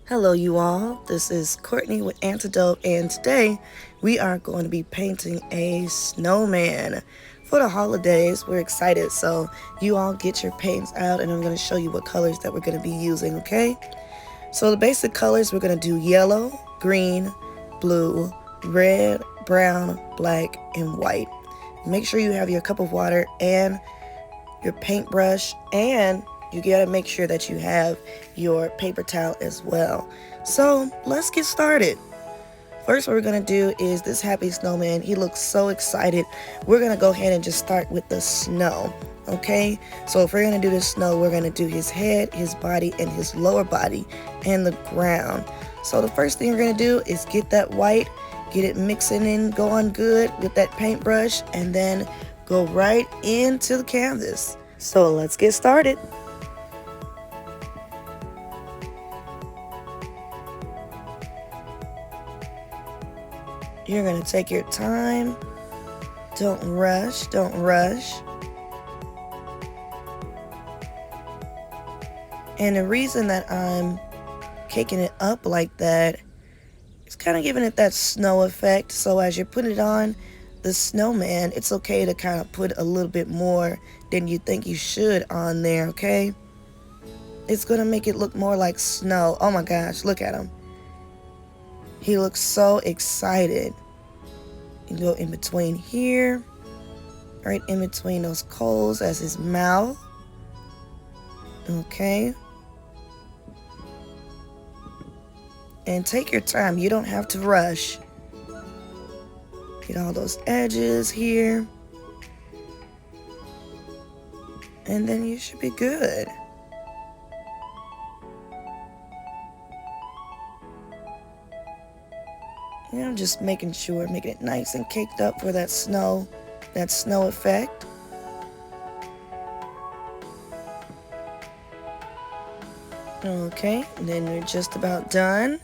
Hello, you all. This is Courtney with Antidote, and today we are going to be painting a snowman for the holidays. We're excited, so you all get your paints out, and I'm going to show you what colors that we're going to be using, okay? So the basic colors, we're going to do yellow, green, blue, red, brown, black, and white. Make sure you have your cup of water and your paintbrush, and you gotta make sure that you have your paper towel as well. So let's get started. First, what we're gonna do is this happy snowman. He looks so excited. We're gonna go ahead and just start with the snow. Okay, so if we're gonna do the snow, we're gonna do his head, his body, and his lower body, and the ground. So the first thing we're gonna do is get that white, get it mixing in, going good with that paintbrush, and then go right into the canvas. So let's get started. You're gonna take your time. Don't rush, don't rush. And the reason that I'm caking it up like that is kind of giving it that snow effect. So as you're putting it on the snowman, it's okay to kind of put a little bit more than you think you should on there, okay? It's gonna make it look more like snow. Oh my gosh, look at him. He looks so excited. You go in between here, right in between those coals as his mouth. Okay. And take your time. You don't have to rush. Get all those edges here. And then you should be good. And I'm just making sure, making it nice and caked up for that snow effect. Okay, and then we're just about done.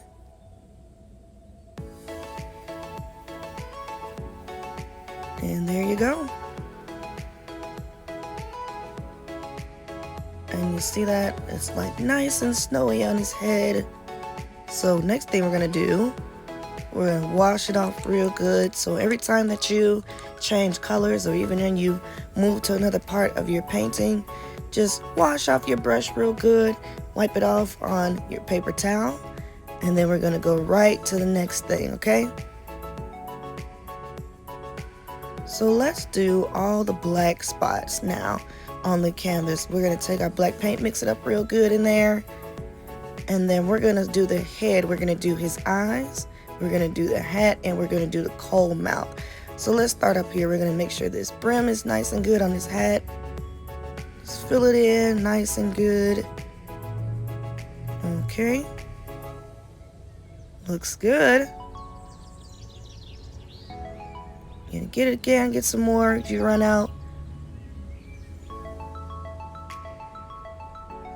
And there you go. And you see that? It's like nice and snowy on his head. So next thing we're gonna do, we're gonna wash it off real good. So every time that you change colors or even when you move to another part of your painting, just wash off your brush real good, wipe it off on your paper towel, and then we're gonna go right to the next thing, okay? So let's do all the black spots now on the canvas. We're gonna take our black paint, mix it up real good in there, and then we're gonna do the head. We're gonna do his eyes, we're gonna do the hat, and we're gonna do the coal mouth. So let's start up here. We're gonna make sure this brim is nice and good on his hat. Just fill it in nice and good. Okay. Looks good. And get it again, get some more if you run out.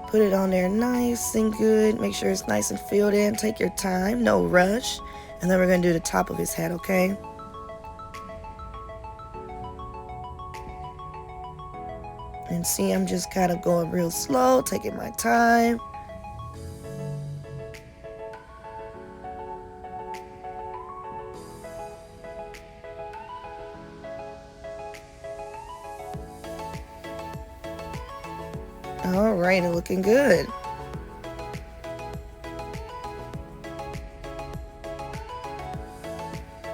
Put it on there nice and good. Make sure it's nice and filled in. Take your time, no rush. And then we're gonna do the top of his head, okay? And see, I'm just kind of going real slow, taking my time. All right, looking good.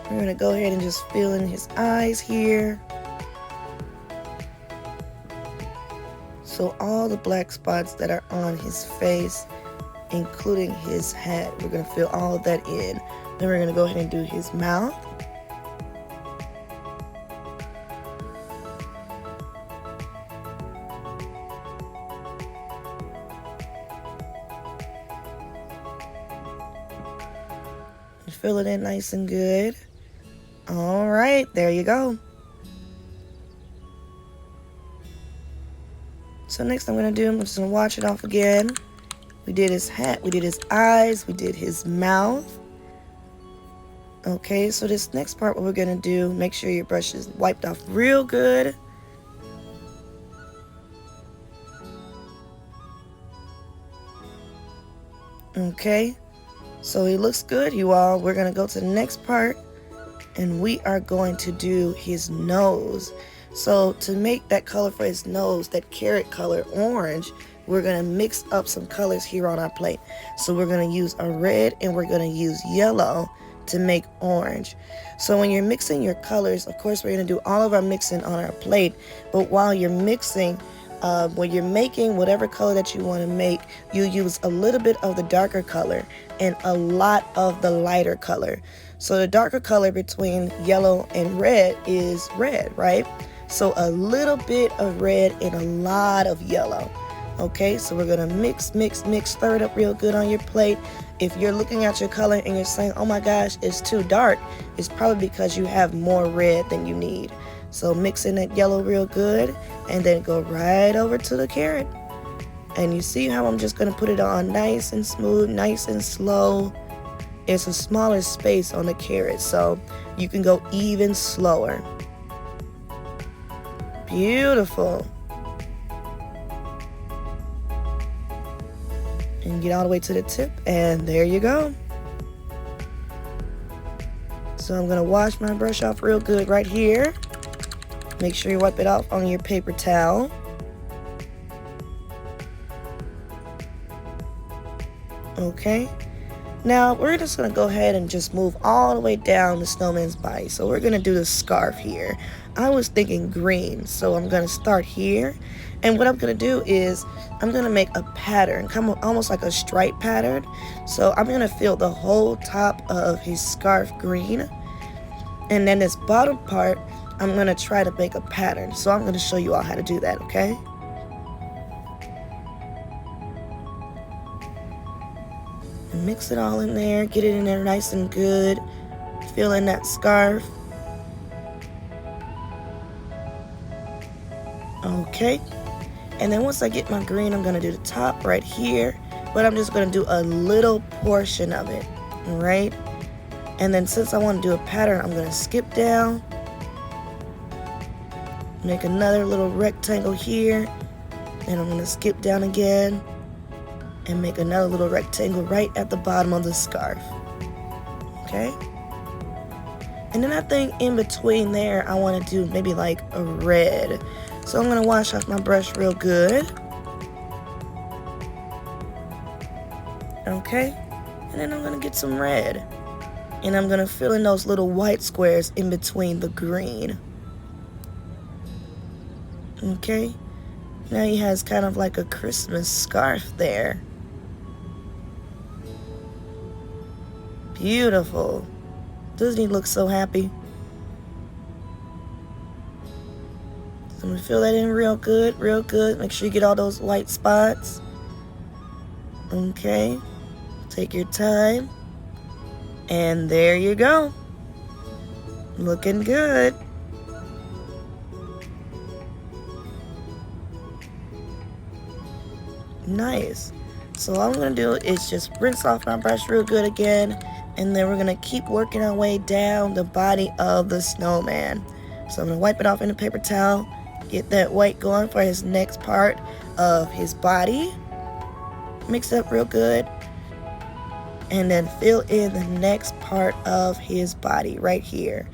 We're gonna go ahead and just fill in his eyes here. So all the black spots that are on his face, including his hat, we're gonna fill all of that in. Then we're gonna go ahead and do his mouth. Fill it in nice and good. All right, there you go. So next I'm gonna do, I'm just gonna wash it off again. We did his hat, we did his eyes, we did his mouth. Okay, so this next part, what we're gonna do, make sure your brush is wiped off real good. Okay, So he looks good, you all. We're going to go to the next part, and we are going to do his nose. So to make that color for his nose, that carrot color, orange, we're going to mix up some colors here on our plate. So we're going to use a red and we're going to use yellow to make orange. So when you're mixing your colors, of course, we're going to do all of our mixing on our plate. But while you're mixing, when you're making whatever color that you want to make, you use a little bit of the darker color and a lot of the lighter color. So the darker color between yellow and red is red, right? So a little bit of red and a lot of yellow. Okay, so we're gonna mix, stir it up real good on your plate. If you're looking at your color and you're saying, oh my gosh, it's too dark, it's probably because you have more red than you need. So mix in that yellow real good and then go right over to the carrot. And you see how I'm just gonna put it on nice and smooth, nice and slow. It's a smaller space on the carrot, so you can go even slower. Beautiful. And get all the way to the tip, and there you go. So I'm gonna wash my brush off real good right here. Make sure you wipe it off on your paper towel. Okay. Now we're just gonna go ahead and just move all the way down the snowman's body. So we're gonna do the scarf here. I was thinking green, so I'm gonna start here. And what I'm gonna do is I'm gonna make a pattern, almost like a stripe pattern. So I'm gonna fill the whole top of his scarf green. And then this bottom part, I'm gonna try to make a pattern. So I'm gonna show you all how to do that, okay? And mix it all in there, get it in there nice and good. Fill in that scarf. Okay. And then once I get my green, I'm gonna do the top right here, but I'm just gonna do a little portion of it, all right? And then since I wanna do a pattern, I'm gonna skip down, make another little rectangle here, and I'm gonna skip down again, and make another little rectangle right at the bottom of the scarf, okay? And then I think in between there, I wanna do maybe like a red. So I'm gonna wash off my brush real good. Okay, and then I'm gonna get some red. And I'm gonna fill in those little white squares in between the green. Okay, now he has kind of like a Christmas scarf there. Beautiful. Doesn't he look so happy? I'm gonna fill that in real good, real good. Make sure you get all those white spots. Okay, take your time. And there you go. Looking good. Nice. So all I'm gonna do is just rinse off my brush real good again, and then we're gonna keep working our way down the body of the snowman. So I'm gonna wipe it off in a paper towel, get that white going for his next part of his body. Mix it up real good, and then fill in the next part of his body right here.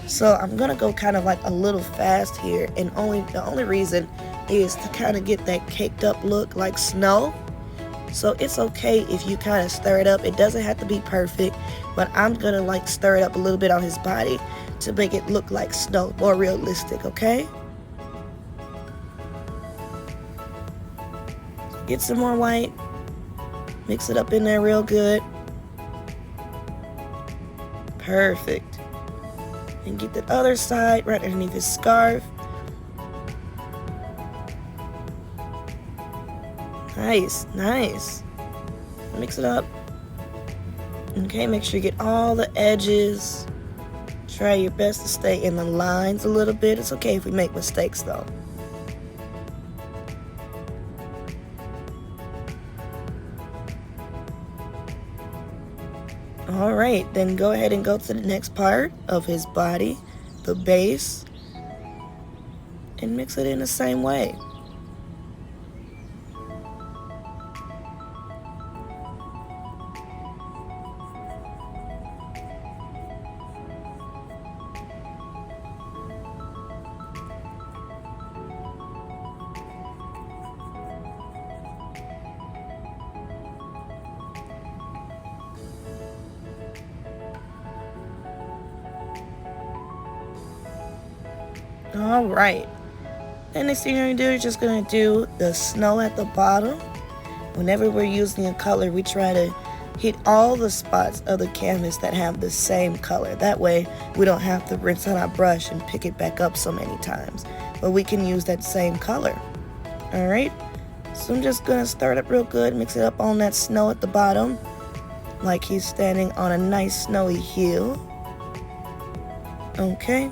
So I'm gonna go kind of like a little fast here, and the only reason is to kind of get that caked up look like snow. So it's okay if you kind of stir it up. It doesn't have to be perfect, but I'm gonna like stir it up a little bit on his body to make it look like snow, more realistic, okay? Get some more white, mix it up in there real good. Perfect. And get the other side right underneath his scarf. Nice, nice. Mix it up. Okay, make sure you get all the edges. Try your best to stay in the lines a little bit. It's okay if we make mistakes though. All right, then go ahead and go to the next part of his body, the base, and mix it in the same way. All right. And next thing you're going to do, you're just going to do the snow at the bottom. Whenever we're using a color, we try to hit all the spots of the canvas that have the same color. That way, we don't have to rinse out our brush and pick it back up so many times. But we can use that same color. All right. So I'm just going to stir it up real good, mix it up on that snow at the bottom, like he's standing on a nice snowy hill. Okay.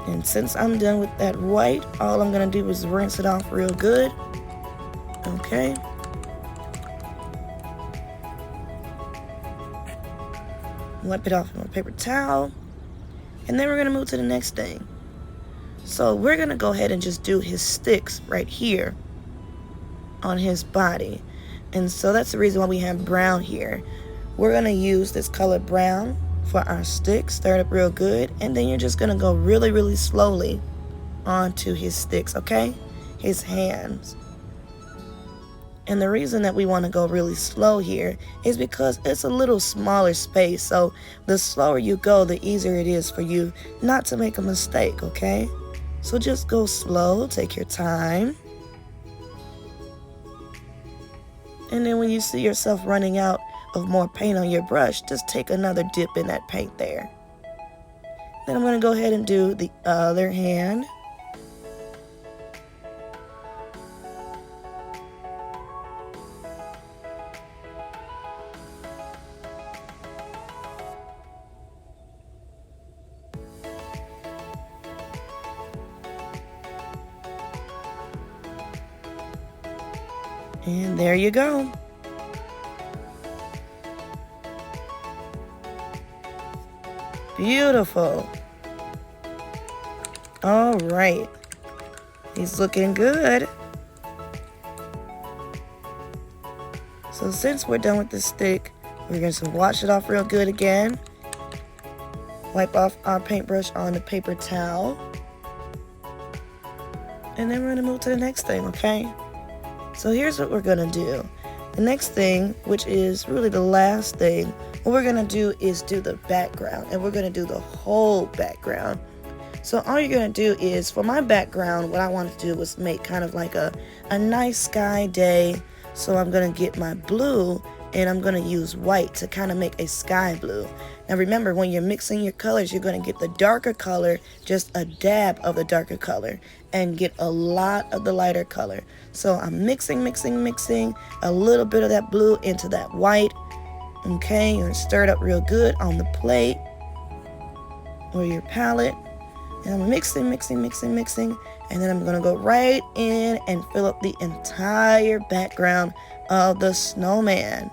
And since I'm done with that white, all I'm going to do is rinse it off real good. Okay. Wipe it off on a paper towel. And then we're going to move to the next thing. So we're going to go ahead and just do his sticks right here on his body. And so that's the reason why we have brown here. We're going to use this color brown for our sticks. Stir it up real good. And then you're just going to go really, really slowly onto his sticks, okay? His hands. And the reason that we want to go really slow here is because it's a little smaller space. So the slower you go, the easier it is for you not to make a mistake, okay? So just go slow, take your time. And then when you see yourself running out of more paint on your brush, just take another dip in that paint there. Then I'm going to go ahead and do the other hand. And there you go. Beautiful. All right. He's looking good. So since we're done with the stick, we're going to wash it off real good again. Wipe off our paintbrush on the paper towel. And then we're going to move to the next thing, okay? So here's what we're going to do. The next thing, which is really the last thing, what we're going to do is do the background. And we're going to do the whole background. So all you're going to do is, for my background, what I wanted to do was make kind of like a nice sky day. So I'm going to get my blue and I'm going to use white to kind of make a sky blue. Now remember, when you're mixing your colors, you're going to get the darker color, just a dab of the darker color, and get a lot of the lighter color. So I'm mixing a little bit of that blue into that white. Okay, you're going to stir it up real good on the plate or your palette. And I'm mixing. And then I'm going to go right in and fill up the entire background of the snowman.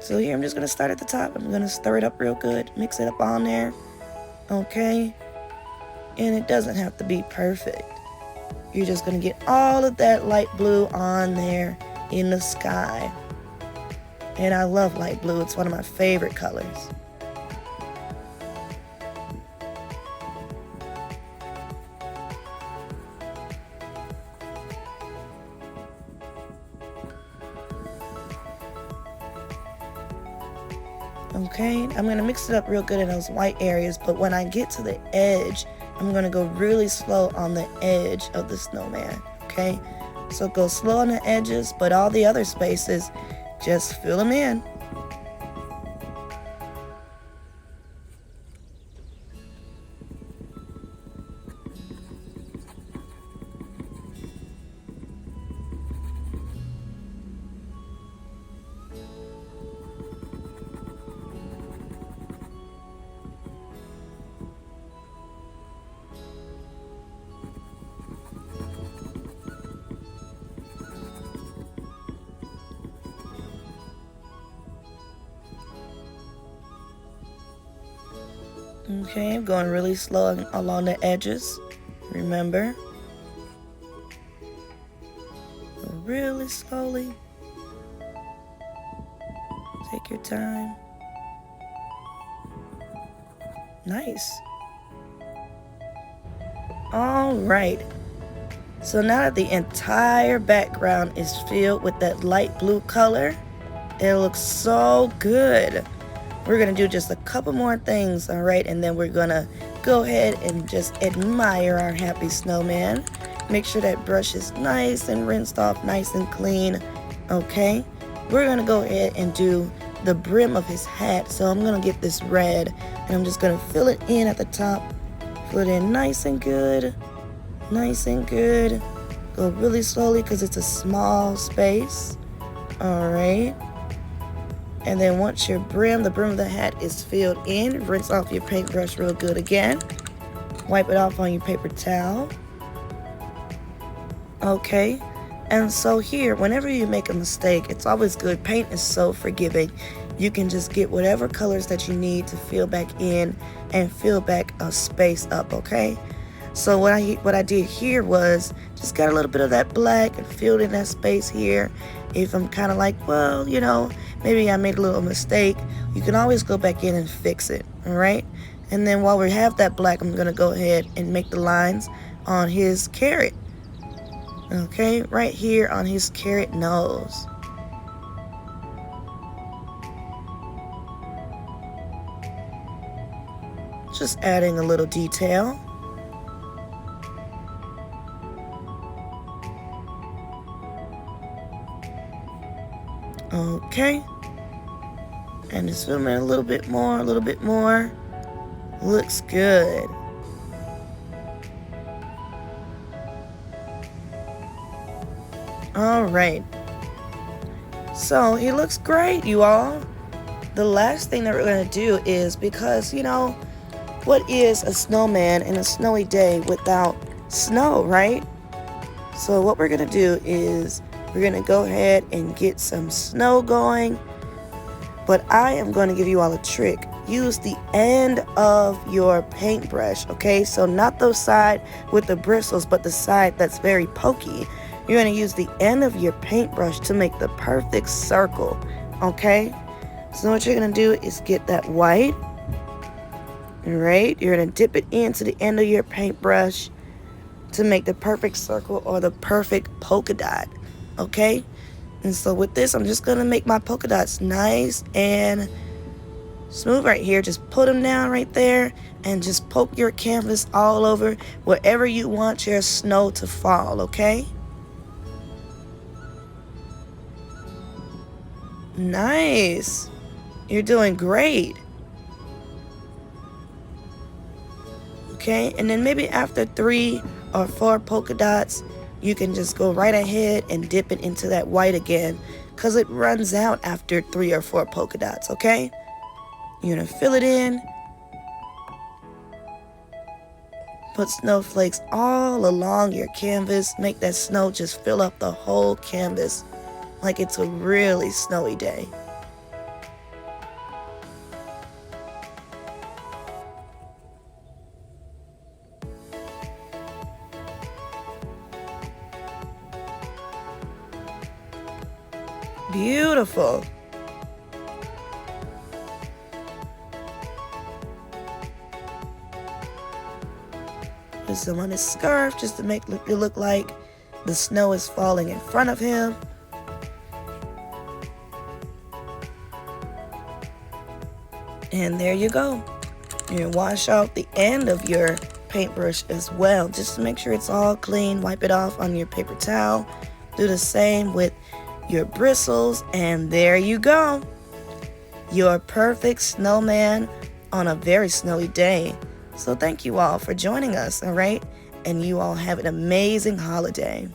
So here I'm just going to start at the top. I'm going to stir it up real good. Mix it up on there. Okay. And it doesn't have to be perfect. You're just going to get all of that light blue on there in the sky. And I love light blue. It's one of my favorite colors. Okay, I'm going to mix it up real good in those white areas, but when I get to the edge, I'm going to go really slow on the edge of the snowman, okay? So go slow on the edges, but all the other spaces, just fill them in. Okay, I'm going really slow along the edges. Remember, really slowly. Take your time. Nice. All right. So now that the entire background is filled with that light blue color, it looks so good. We're going to do just a couple more things, all right? And then we're going to go ahead and just admire our happy snowman. Make sure that brush is nice and rinsed off, nice and clean, okay? We're going to go ahead and do the brim of his hat. So I'm going to get this red, and I'm just going to fill it in at the top. Fill it in nice and good, nice and good. Go really slowly because it's a small space, all right? And then once the brim of the hat is filled in, rinse off your paintbrush real good again. Wipe it off on your paper towel. Okay, and so here, whenever you make a mistake, it's always good. Paint is so forgiving. You can just get whatever colors that you need to fill back in and fill back a space up, okay? So what I did here was just got a little bit of that black and filled in that space here. If I'm kind of like, well, you know, maybe I made a little mistake, you can always go back in and fix it, all right? And then while we have that black, I'm gonna go ahead and make the lines on his carrot. Okay, right here on his carrot nose. Just adding a little detail. Okay. And just zoom in a little bit more, a little bit more. Looks good. All right, so he looks great, you all. The last thing that we're going to do is, because, you know, what is a snowman in a snowy day without snow, right? So what we're going to do is we're going to go ahead and get some snow going. But I am going to give you all a trick. Use the end of your paintbrush, okay? So not the side with the bristles, but the side that's very pokey. You're going to use the end of your paintbrush to make the perfect circle, okay? So what you're going to do is get that white, right? You're going to dip it into the end of your paintbrush to make the perfect circle or the perfect polka dot, okay? And so with this, I'm just going to make my polka dots nice and smooth right here. Just put them down right there and just poke your canvas all over wherever you want your snow to fall, okay? Nice. You're doing great. Okay, and then maybe after 3 or 4 polka dots, you can just go right ahead and dip it into that white again, because it runs out after 3 or 4 polka dots, okay? You're gonna fill it in. Put snowflakes all along your canvas. Make that snow just fill up the whole canvas like it's a really snowy day. Beautiful. Put some on his scarf just to make it look like the snow is falling in front of him. And there you go. You're gonna wash out the end of your paintbrush as well, just to make sure it's all clean. Wipe it off on your paper towel. Do the same with your bristles, and there you go. Your perfect snowman on a very snowy day. So thank you all for joining us, all right? And you all have an amazing holiday.